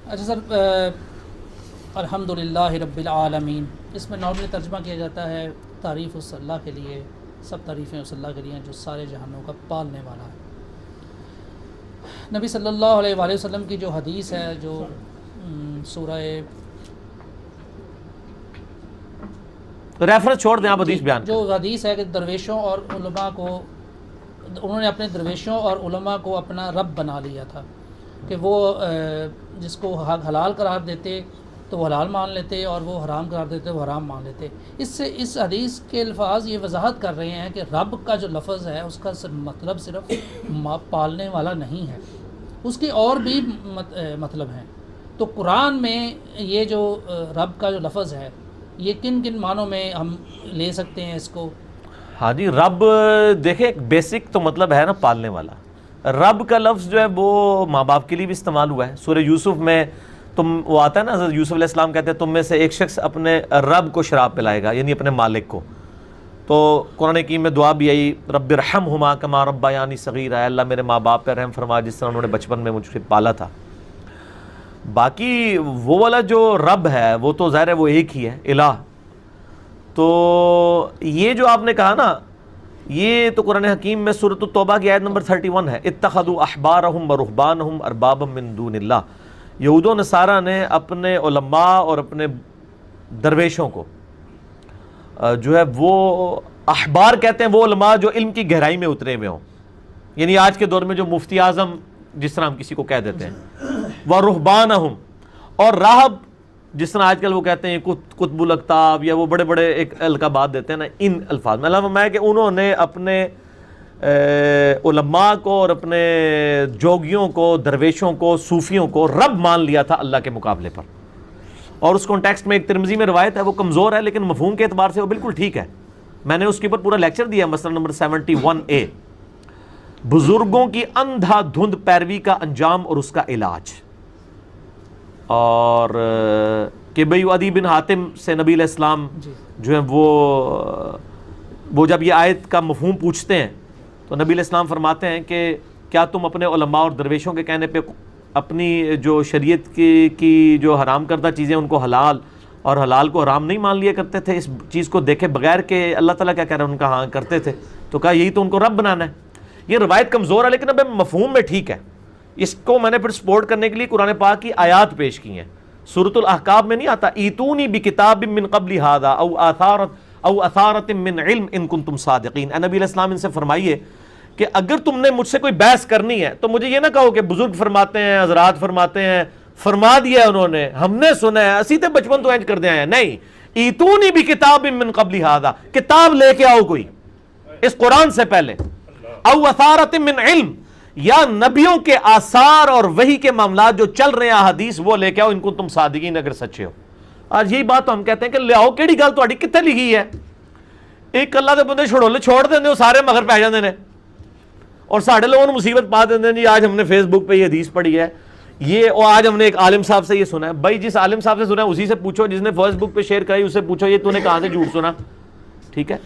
اچھا سر، الحمدللہ رب العالمین، اس میں نارملی ترجمہ کیا جاتا ہے تعریف اس اللہ کے لیے، سب تعریفیں اس اللہ کے لیے جو سارے جہانوں کا پالنے والا ہے۔ نبی صلی اللہ علیہ وآلہ وسلم کی جو حدیث ہے، جو سورہ ریفرنس چھوڑ دیں، آپ حدیث بیان جو حدیث ہے کہ درویشوں اور علماء کو، انہوں نے اپنے درویشوں اور علماء کو اپنا رب بنا لیا تھا، کہ وہ جس کو حلال قرار دیتے تو وہ حلال مان لیتے، اور وہ حرام قرار دیتے وہ حرام مان لیتے۔ اس سے اس حدیث کے الفاظ یہ وضاحت کر رہے ہیں کہ رب کا جو لفظ ہے اس کا مطلب صرف پالنے والا نہیں ہے، اس کے اور بھی مطلب ہیں۔ تو قرآن میں یہ جو رب کا جو لفظ ہے، یہ کن کن معنوں میں ہم لے سکتے ہیں اس کو؟ ہاں جی، رب دیکھیں ایک بیسک تو مطلب ہے نا پالنے والا۔ رب کا لفظ جو ہے وہ ماں باپ کے لیے بھی استعمال ہوا ہے۔ سورہ یوسف میں وہ آتا ہے نا، حضرت یوسف علیہ السلام کہتے ہیں تم میں سے ایک شخص اپنے رب کو شراب پلائے گا، یعنی اپنے مالک کو۔ تو قرآن حکیم میں دعا بھی آئی، رب ارحمہما کما ربیانی صغیرا، اے اللہ میرے ماں باپ پہ رحم فرما جس طرح انہوں نے بچپن میں مجھ سے پالا تھا۔ باقی وہ والا جو رب ہے وہ تو ظاہر ہے وہ ایک ہی ہے، الہ۔ تو یہ جو آپ نے کہا نا، یہ تو قرآن حکیم میں سورۃ التوبہ کی آیت نمبر 31 ہے، اتخذوا احبارہم ورہبانہم اربابا من دون اللہ۔ یہود و نصارہ نے اپنے علماء اور اپنے درویشوں کو جو ہے وہ احبار کہتے ہیں، وہ علماء جو علم کی گہرائی میں اترے ہوئے ہوں، یعنی آج کے دور میں جو مفتی اعظم جس طرح ہم کسی کو کہہ دیتے ہیں، ورہبانہم، اور راہب جس طرح آج کل وہ کہتے ہیں قطب الاقطاب، یا وہ بڑے بڑے ایک القابات دیتے ہیں نا، ان الفاظ میں اللہ فرمایا کہ انہوں نے اپنے علماء کو اور اپنے جوگیوں کو، درویشوں کو، صوفیوں کو رب مان لیا تھا اللہ کے مقابلے پر۔ اور اس کانٹیکسٹ میں ایک ترمذی میں روایت ہے، وہ کمزور ہے لیکن مفہوم کے اعتبار سے وہ بالکل ٹھیک ہے۔ میں نے اس کے اوپر پورا لیکچر دیا، مسئلہ نمبر 71A، بزرگوں کی اندھا دھند پیروی کا انجام اور اس کا علاج۔ اور کہ بھئی عدی بن حاتم سے نبی علیہ السلام جو ہے وہ جب یہ آیت کا مفہوم پوچھتے ہیں تو نبی علیہ السلام فرماتے ہیں کہ کیا تم اپنے علماء اور درویشوں کے کہنے پہ اپنی جو شریعت کی جو حرام کردہ چیزیں ان کو حلال اور حلال کو حرام نہیں مان لیا کرتے تھے، اس چیز کو دیکھے بغیر کہ اللہ تعالیٰ کیا کہہ رہے ہیں؟ ان کا ہاں کرتے تھے۔ تو کہا یہی تو ان کو رب بنانا ہے۔ یہ روایت کمزور ہے لیکن اب مفہوم میں ٹھیک ہے۔ اس کو میں نے پھر سپورٹ کرنے کے لیے قرآن پاک کی آیات پیش کی ہیں۔ سورۃ الاحقاف میں نہیں آتا ایتونی بکتاب من قبل ھذا او اثارۃ من علم ان کنتم صادقین۔ اے نبی علیہ السلام ان سے فرمائیے کہ اگر تم نے مجھ سے کوئی بحث کرنی ہے تو مجھے یہ نہ کہو کہ بزرگ فرماتے ہیں، حضرات فرماتے ہیں، فرما دیا ہے انہوں نے، ہم نے سنا ہے، اسی تے بچپن تو اینج کر دے ہیں۔ نہیں، ایتونی بکتاب من قبل ھذا، کتاب لے کے آؤ کوئی اس قرآن سے پہلے، او اثارۃ من علم، یا نبیوں کے آثار اور وحی کے معاملات جو چل رہے ہیں حدیث وہ لے کے آؤ ان کو تم صادقین اگر سچے ہو۔ آج یہی بات تو ہم کہتے ہیں کہ لے آؤ، کیڑی گل تہاڈی کتے لکھی ہے؟ ایک اللہ دے بندے چھڑولے چھوڑ دیندے ہو، سارے مگر پہ جاندے نے، اور ساڈے لوگوں نے مصیبت پا دیندے جی آج ہم نے فیس بک پہ یہ حدیث پڑھی ہے، یہ اور آج ہم نے ایک عالم صاحب سے یہ سنا ہے۔ بھائی جس عالم صاحب سے سنا ہے اسی سے پوچھو، جس نے فیس بک پہ شیئر کرائی اس سے پوچھو یہ تو نے کہاں سے جھوٹ سنا؟ ٹھیک ہے،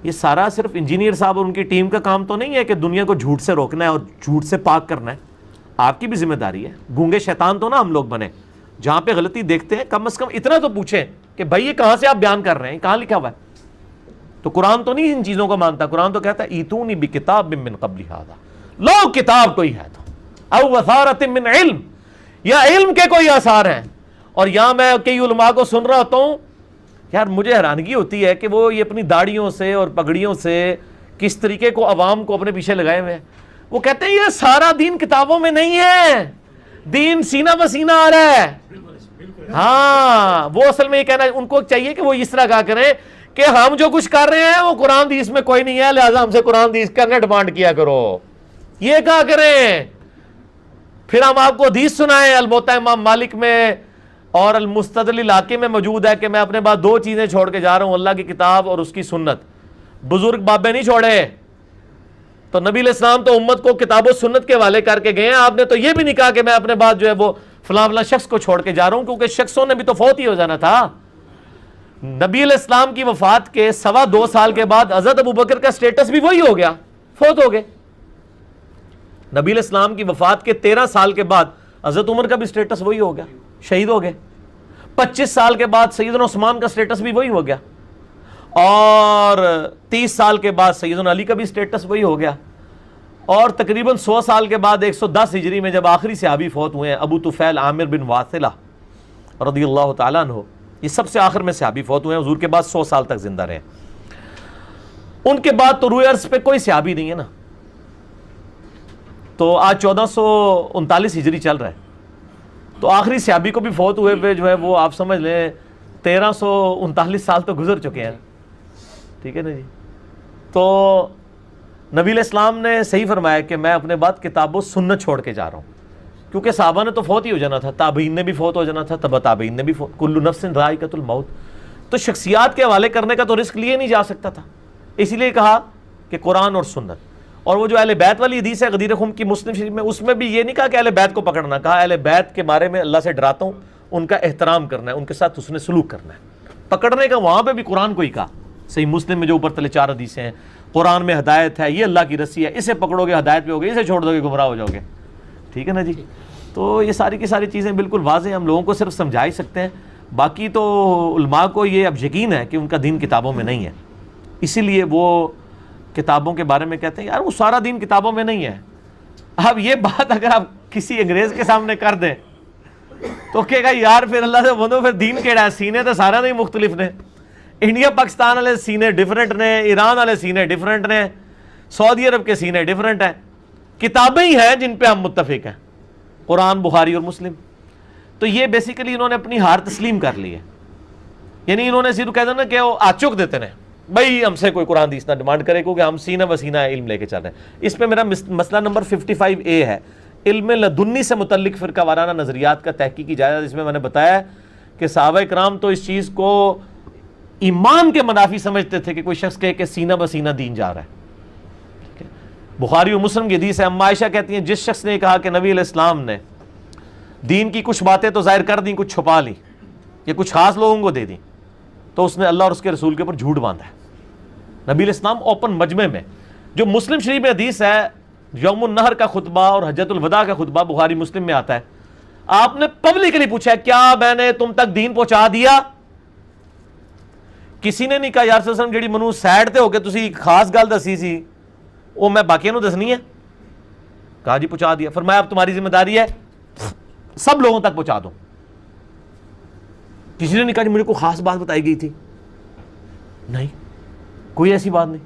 یہ سارا صرف انجینئر صاحب اور ان کی ٹیم کا کام تو نہیں ہے کہ دنیا کو جھوٹ سے روکنا ہے اور جھوٹ سے پاک کرنا ہے، آپ کی بھی ذمہ داری ہے۔ گونگے شیطان تو نہ ہم لوگ بنے، جہاں پہ غلطی دیکھتے ہیں کم از کم اتنا تو پوچھیں کہ بھائی یہ کہاں سے آپ بیان کر رہے ہیں، کہاں لکھا ہوا ہے؟ تو قرآن تو نہیں ان چیزوں کو مانتا، قرآن تو کہتا ہے ایتونی بکتاب من قبل ھذا، لو کتاب کوئی ہے تو، او اثارۃ من علم، یا علم کے کوئی آثار ہیں۔ اور یہاں میں کئی علماء کو سن رہا ہوتا ہوں، یار مجھے حیرانگی ہوتی ہے کہ وہ یہ اپنی داڑھیوں سے اور پگڑیوں سے کس طریقے کو عوام کو اپنے پیچھے لگائے ہوئے ہیں۔ وہ کہتے ہیں یہ سارا دین کتابوں میں نہیں ہے، دین سینہ بسینہ آ رہا ہے۔ ہاں، وہ اصل میں یہ کہنا، ان کو چاہیے کہ وہ اس طرح کہا کریں کہ ہم جو کچھ کر رہے ہیں وہ قرآن حدیث میں کوئی نہیں ہے، لہٰذا ہم سے قرآن حدیث کرنا ڈیمانڈ کیا کرو، یہ کہا کریں۔ پھر ہم آپ کو حدیث سنائیں، الموطا امام مالک میں اور المستدل علاقے میں موجود ہے کہ میں اپنے بعد دو چیزیں چھوڑ کے جا رہا ہوں، اللہ کی کتاب اور اس کی سنت۔ بزرگ بابے نہیں چھوڑے، تو نبی علیہ السلام تو امت کو کتاب و سنت کے حوالے کر کے گئے ہیں، آپ نے تو یہ بھی نہیں کہا کہ میں اپنے بعد جو ہے وہ فلاں فلاں شخص کو چھوڑ کے جا رہا ہوں، کیونکہ شخصوں نے بھی تو فوت ہی ہو جانا تھا۔ نبی علیہ السلام کی وفات کے 2.25 سال کے بعد حضرت ابوبکر کا سٹیٹس بھی وہی ہو گیا، فوت ہو گئے۔ نبی علیہ السلام کی وفات کے 13 سال کے بعد حضرت عمر کا بھی سٹیٹس وہی ہو گیا, شہید ہو گئے. 25 سال کے بعد سیدنا عثمان کا سٹیٹس بھی وہی ہو گیا, اور 30 سال کے بعد سیدنا علی کا بھی سٹیٹس وہی ہو گیا, اور تقریباً 100 سال کے بعد 110 ہجری میں جب آخری صحابی فوت ہوئے ہیں, ابو طفیل عامر بن واثلہ رضی اللہ تعالیٰ عنہ, یہ سب سے آخر میں صحابی فوت ہوئے ہیں, حضور کے بعد 100 سال تک زندہ رہے. ان کے بعد تو روئے عرض پہ کوئی صحابی نہیں ہے نا. تو آج 1439 ہجری چل رہا ہے, تو آخری صحابی کو بھی فوت ہوئے پہ جو ہے وہ آپ سمجھ لیں 1339 سال تو گزر چکے ہیں. ٹھیک ہے نا جی. تو نبی علیہ السلام نے صحیح فرمایا کہ میں اپنے بعد کتاب و سنت چھوڑ کے جا رہا ہوں, کیونکہ صحابہ نے تو فوت ہی ہو جانا تھا, تابعین نے بھی فوت ہو جانا تھا, تبع تابعین نے بھی فوت, کل نفس ذائقۃ الموت. تو شخصیات کے حوالے کرنے کا تو رسک لیے نہیں جا سکتا تھا, اسی لیے کہا کہ قرآن اور سنت. اور وہ جو اہل بیت والی حدیث ہے غدیر خم کی مسلم شریف میں, اس میں بھی یہ نہیں کہا کہ اہل بیت کو پکڑنا, کہا اہل بیت کے بارے میں اللہ سے ڈراتا ہوں, ان کا احترام کرنا ہے, ان کے ساتھ حسن سلوک کرنا ہے. پکڑنے کا وہاں پہ بھی قرآن کو ہی کہا. صحیح مسلم میں جو اوپر تلے 4 حدیثیں ہیں, قرآن میں ہدایت ہے, یہ اللہ کی رسی ہے, اسے پکڑو گے ہدایت پہ ہوگے, اسے چھوڑ دو گے گمراہ ہو جاؤ گے. ٹھیک ہے نا جی. تو یہ ساری کی ساری چیزیں بالکل واضح ہیں, ہم لوگوں کو صرف سمجھا ہی سکتے ہیں. باقی تو علماء کو یہ اب یقین ہے کہ ان کا دین کتابوں میں نہیں ہے, اسی لیے وہ کتابوں کے بارے میں کہتے ہیں یار وہ سارا دین کتابوں میں نہیں ہے. اب یہ بات اگر آپ کسی انگریز کے سامنے کر دیں تو کہے گا یار پھر اللہ سے بندو پھر دین کیڑا ہے, سینے تو سارا نہیں مختلف نے, انڈیا پاکستان والے سینے ڈیفرنٹ نے, ایران والے سینے ڈیفرنٹ نے, سعودی عرب کے سینے ڈیفرنٹ ہیں, کتابیں ہی ہیں جن پہ ہم متفق ہیں, قرآن, بخاری اور مسلم. تو یہ بیسیکلی انہوں نے اپنی ہار تسلیم کر لی ہے, یعنی انہوں نے صرف کہہ دینا کہ وہ آچک دیتے ہیں بھائی ہم سے کوئی قرآن حدیث نہ ڈیمانڈ کرے کیونکہ ہم سینہ بسینہ علم لے کے چل رہے ہیں. اس پہ میرا مسئلہ نمبر 55A ہے, علم لدنی سے متعلق فرقہ وارانہ نظریات کا تحقیقی جائزہ, جس میں میں نے بتایا کہ صحابہ کرام تو اس چیز کو ایمان کے منافی سمجھتے تھے کہ کوئی شخص کہے کہ سینہ بسینہ دین جا رہا ہے. بخاری و مسلم کی حدیث ہے, اما عائشہ کہتی ہیں جس شخص نے کہا کہ نبی علیہ السلام نے دین کی کچھ باتیں تو ظاہر کر دیں, کچھ چھپا لی, یا کچھ خاص لوگوں کو دے دیں, تو اس نے اللہ اور اس کے رسول کے اوپر جھوٹ باندھا ہے. نبی علیہ السلام اوپن مجمع میں, جو مسلم شریف میں حدیث ہے, یوم النہر کا خطبہ اور حجۃ الوداع کا خطبہ بخاری مسلم میں آتا ہے, آپ نے پبلکلی پوچھا کیا میں نے تم تک دین پہنچا دیا؟ کسی نے نہیں کہا یا رسول اللہ جڑی منو سیڈ تے ہو کے تسی خاص گل دسی سی وہ میں باقیوں نوں دسنی ہے. کہا جی پہنچا دیا. فرمایا اب تمہاری ذمہ داری ہے سب لوگوں تک پہنچا دو. کسی نے نہیں کہا جی مجھے کوئی خاص بات بتائی گئی تھی, نہیں کوئی ایسی بات نہیں,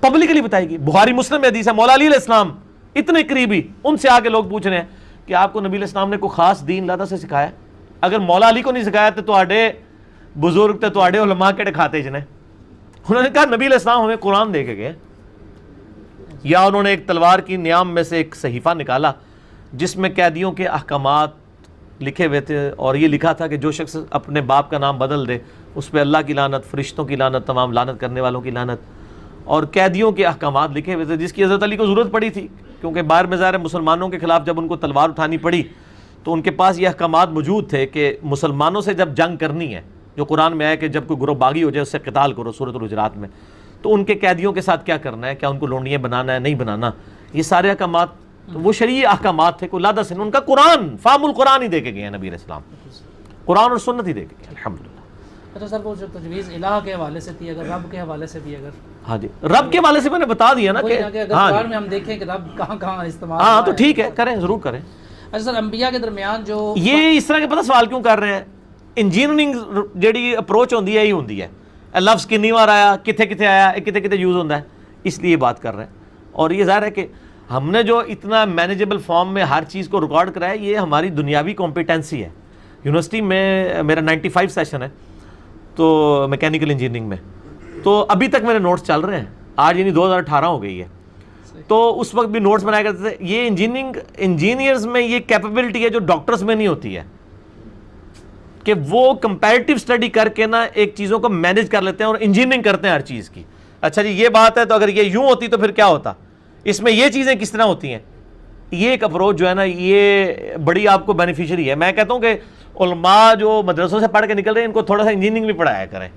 پبلکلی بتائی گئی. بخاری مسلم میں حدیث ہے, مولا علی علیہ السلام اتنے قریبی, ان سے آ کے لوگ پوچھ رہے ہیں کہ آپ کو نبی علیہ السلام نے کوئی خاص دین اللہ سے سکھایا؟ اگر مولا علی کو نہیں سکھایا تو تواڈے بزرگ تے تواڈے علماء کہڑے کھاتے جنے؟ انہوں نے کہا نبی علیہ السلام ہمیں قرآن دے کے گئے. یا انہوں نے ایک تلوار کی نیام میں سے ایک صحیفہ نکالا جس میں قیدیوں کے احکامات لکھے ہوئے تھے, اور یہ لکھا تھا کہ جو شخص اپنے باپ کا نام بدل دے اس پہ اللہ کی لعنت, فرشتوں کی لعنت, تمام لعنت کرنے والوں کی لعنت, اور قیدیوں کے احکامات لکھے ہوئے تھے جس کی حضرت علی کو ضرورت پڑی تھی, کیونکہ باہر میں ظاہر مسلمانوں کے خلاف جب ان کو تلوار اٹھانی پڑی تو ان کے پاس یہ احکامات موجود تھے کہ مسلمانوں سے جب جنگ کرنی ہے, جو قرآن میں ہے کہ جب کوئی گروہ باغی ہو جائے اس سے قتال کرو سورۃ الحجرات میں, تو ان کے قیدیوں کے ساتھ کیا کرنا ہے, کیا ان کو لونڈیاں بنانا ہے, نہیں بنانا, یہ سارے احکامات وہ شرعی احکامات تھے. کوئی لادہ سے ان کا قرآن فام القرآن ہی دے کے گئے ہیں نبی علیہ السلام, قرآن اور سنت ہی دے کے گئے الحمدللہ. اچھا سر وہ جو تجویز الہ کے حوالے سے تھی, اگر رب کے حوالے سے بھی, اگر ہاں جی رب کے حوالے سے میں نے بتا دیا نا کہ اگر قرآن میں ہم دیکھیں کہ رب کہاں کہاں استعمال, ہاں تو ٹھیک ہے کریں, ضرور کریں. اچھا سر انبیاء کے درمیان جو یہ اس طرح کے پتہ سوال کیوں کر رہے ہیں, انجینئرنگ جیڑی اپروچ ہوندی ہے یہی ہوندی ہے, لفظ کنی بار آیا, کتنے کتنے آیا, کتنے کتنے یوز ہوتا ہے, اس لیے بات کر رہے ہیں. اور یہ ظاہر ہے کہ ہم نے جو اتنا مینیجبل فارم میں ہر چیز کو ریکارڈ کرایا یہ ہماری دنیاوی کمپیٹنسی ہے. یونیورسٹی میں میرا 95 سیشن ہے تو میکینیکل انجینئرنگ میں, تو ابھی تک میرے نوٹس چل رہے ہیں, آج یعنی 2018 ہو گئی ہے, تو اس وقت بھی نوٹس بنایا کرتے تھے. یہ انجینئرز میں یہ کیپیبلٹی ہے جو ڈاکٹرز میں نہیں ہوتی ہے, کہ وہ کمپیریٹیو اسٹڈی کر کے نا ایک چیزوں کو مینیج کر لیتے ہیں اور انجینئرنگ کرتے ہیں ہر چیز کی. اچھا جی یہ بات ہے, تو اگر یہ یوں ہوتی تو پھر کیا ہوتا, اس میں یہ چیزیں کس طرح ہوتی ہیں. یہ ایک اپروچ جو ہے نا یہ بڑی آپ کو بینیفیشری ہے. میں کہتا ہوں کہ علماء جو مدرسوں سے پڑھ کے نکل رہے ہیں ان کو تھوڑا سا انجینئرنگ بھی پڑھایا کریں,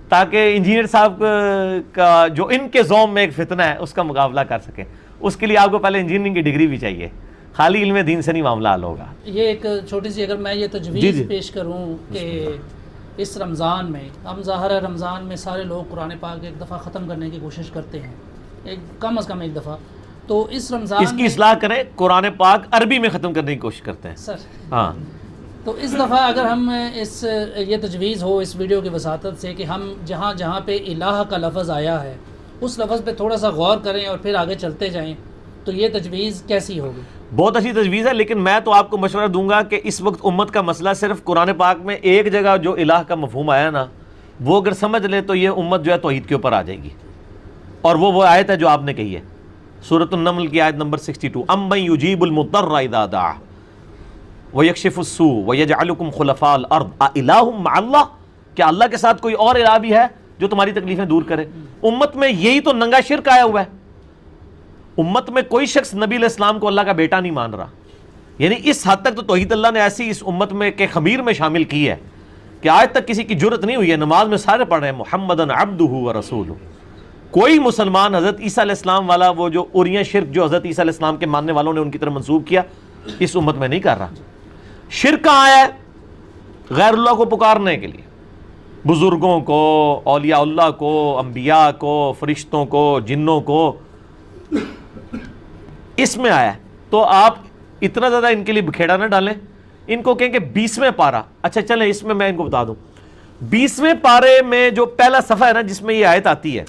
تاکہ انجینئر صاحب کا جو ان کے زوم میں ایک فتنہ ہے اس کا مقابلہ کر سکیں. اس کے لیے آپ کو پہلے انجینئرنگ کی ڈگری بھی چاہیے, خالی علم دین سے نہیں معاملہ حل ہوگا. یہ ایک چھوٹی سی اگر میں یہ تجویز پیش کروں کہ اس رمضان میں ہم ظاہر ہے رمضان میں سارے لوگ قرآن پاک ایک دفعہ ختم کرنے کی کوشش کرتے ہیں، کم از کم ایک دفعہ. تو اس رمضان اس کی اصلاح کریں، قرآن پاک عربی میں ختم کرنے کی کوشش کرتے ہیں سر. ہاں تو اس دفعہ اگر ہم یہ تجویز ہو اس ویڈیو کی وساطت سے کہ ہم جہاں جہاں پہ الہ کا لفظ آیا ہے اس لفظ پہ تھوڑا سا غور کریں اور پھر آگے چلتے جائیں، تو یہ تجویز کیسی ہوگی؟ بہت اچھی تجویز ہے، لیکن میں تو آپ کو مشورہ دوں گا کہ اس وقت امت کا مسئلہ صرف قرآن پاک میں ایک جگہ جو الہ کا مفہوم آیا نا وہ اگر سمجھ لے تو یہ امت جو ہے توحید کے اوپر آ جائے گی. اور وہ آیت ہے جو آپ نے کہی ہے، سورۃ النمل کی آیت نمبر 62، امن یجیب المضطر اذا دعا ویکشف السوء ویجعلکم خلفاء الارض االہ مع اللہ، کیا اللہ کے ساتھ کوئی اور الہ بھی ہے جو تمہاری تکلیفیں دور کرے؟ امت میں یہی تو ننگا شرک آیا ہوا ہے. امت میں کوئی شخص نبی علیہ السلام کو اللہ کا بیٹا نہیں مان رہا. یعنی اس حد تک تو توحید اللہ نے ایسی اس امت میں کہ خمیر میں شامل کی ہے کہ آج تک کسی کی جرت نہیں ہوئی ہے. نماز میں سارے پڑھ رہے ہیں محمدن عبدہ ورسولہ. کوئی مسلمان حضرت عیسیٰ علیہ السلام والا وہ جو اوریاں شرک جو حضرت عیسیٰ علیہ السلام کے ماننے والوں نے ان کی طرف منسوب کیا اس امت میں نہیں کر رہا. شرک کہاں آیا ہے؟ غیر اللہ کو پکارنے کے لیے، بزرگوں کو، اولیاء اللہ کو، انبیاء کو، فرشتوں کو، جنوں کو، اس میں آیا ہے. تو آپ اتنا زیادہ ان کے لیے بکھیڑا نہ ڈالیں. ان کو کہیں کہ 20ویں پارہ، اچھا چلیں اس میں ان کو بتا دوں 20ویں پارے میں جو پہلا صفحہ ہے نا جس میں یہ آیت آتی ہے،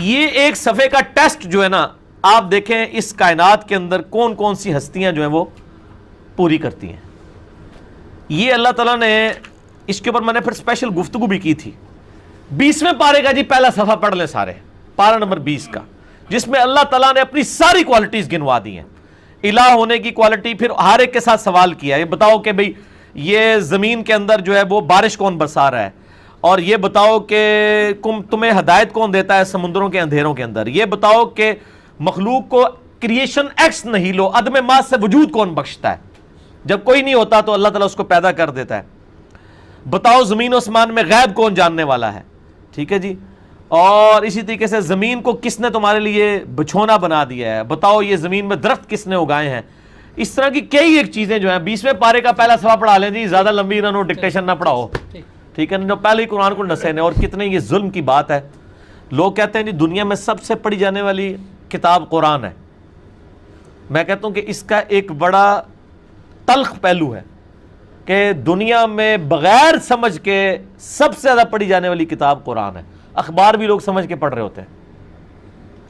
یہ ایک صفحے کا ٹیسٹ جو ہے نا آپ دیکھیں اس کائنات کے اندر کون کون سی ہستیاں جو ہیں وہ پوری کرتی ہیں. یہ اللہ تعالیٰ نے اس کے اوپر میں نے پھر اسپیشل گفتگو بھی کی تھی. 20ویں پارے کا جی پہلا صفحہ پڑھ لیں سارے، پارہ نمبر 20 کا، جس میں اللہ تعالیٰ نے اپنی ساری کوالٹیز گنوا دی ہیں. الہ ہونے کی کوالٹی، پھر ہر ایک کے ساتھ سوال کیا. یہ بتاؤ کہ بھئی یہ زمین کے اندر جو ہے وہ بارش کون برسا رہا ہے، اور یہ بتاؤ کہ تمہیں ہدایت کون دیتا ہے سمندروں کے اندھیروں کے اندر، یہ بتاؤ کہ مخلوق کو کریشن ایکس نہیلو عدم ماس سے وجود کون بخشتا ہے، جب کوئی نہیں ہوتا تو اللہ تعالیٰ اس کو پیدا کر دیتا ہے. بتاؤ زمین و آسمان میں غیب کون جاننے والا ہے. ٹھیک ہے جی. اور اسی طریقے سے زمین کو کس نے تمہارے لیے بچھونا بنا دیا ہے. بتاؤ یہ زمین میں درخت کس نے اگائے ہیں. اس طرح کی کئی ایک چیزیں جو ہیں 20ویں پارے کا پہلا صفحہ پڑھا لیں جی، زیادہ لمبی نہ ڈکٹیشن نہ پڑھاؤ. ٹھیک ہے نا، پہلے ہی قرآن کو نسے نے. اور کتنے یہ ظلم کی بات ہے. لوگ کہتے ہیں جی دنیا میں سب سے پڑھی جانے والی کتاب قرآن ہے. میں کہتا ہوں کہ اس کا ایک بڑا تلخ پہلو ہے کہ دنیا میں بغیر سمجھ کے سب سے زیادہ پڑھی جانے والی کتاب قرآن ہے. اخبار بھی لوگ سمجھ کے پڑھ رہے ہوتے ہیں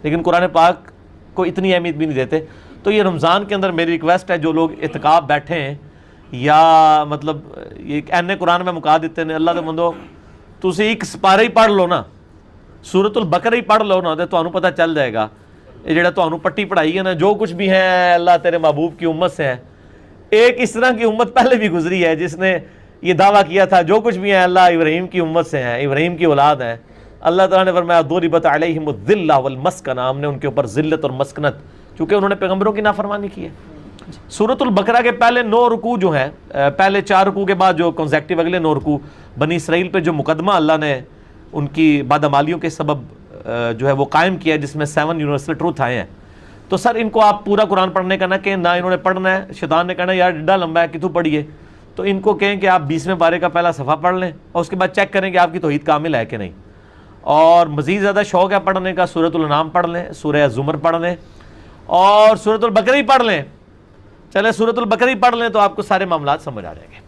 لیکن قرآن پاک کو اتنی اہمیت بھی نہیں دیتے. تو یہ رمضان کے اندر میری ریکویسٹ ہے، جو لوگ اعتکاف بیٹھے ہیں یا مطلب یہ این قرآن میں مکا دیتے ہیں، اللہ دے بندو تسی ایک سپارہ ہی پڑھ لو نا، سورۃ البقرہ ہی پڑھ لو نا، تو تانوں پتہ چل جائے گا یہ جڑا تانوں پٹی پڑھائی ہے نا جو کچھ بھی ہے اللہ تیرے محبوب کی امت سے ہے. ایک اس طرح کی امت پہلے بھی گزری ہے جس نے یہ دعویٰ کیا تھا جو کچھ بھی ہے اللہ ابراہیم کی امت سے ہیں، ابراہیم کی اولاد ہیں. اللہ تعالیٰ نے فرمایا ضربت علیہم الذلہ والمسکنہ، ہم نے ان کے اوپر ذلت اور مسکنت، چونکہ انہوں نے پیغمبروں کی نافرمانی کی ہے. سورۃ البقرہ کے پہلے 9 رکوع جو ہیں، پہلے 4 رکوع کے بعد جو کنزیکٹیو اگلے 9 رکوع بنی اسرائیل پہ جو مقدمہ اللہ نے ان کی بادعمالیوں کے سبب جو ہے وہ قائم کیا ہے، جس میں 7 یونیورسل ٹروتھ آئے ہیں. تو سر ان کو آپ پورا قرآن پڑھنے کا نہ کہیں، نہ انہوں نے پڑھنا ہے. شیطان نے کہنا یار ڈڈا لمبا ہے کتوں پڑھیے. تو ان کو کہیں کہ آپ 20ویں پارے کا پہلا صفحہ پڑھ لیں اور اس کے بعد چیک کریں کہ آپ کی توحید کامل ہے کہ نہیں. اور مزید زیادہ شوق ہے پڑھنے کا، سورۃ الانعام پڑھ لیں، سورہ زمر پڑھ لیں اور سورۃ البقرہ ہی پڑھ لیں. چلیں سورۃ البقرہ ہی پڑھ لیں تو آپ کو سارے معاملات سمجھ آ جائیں گے.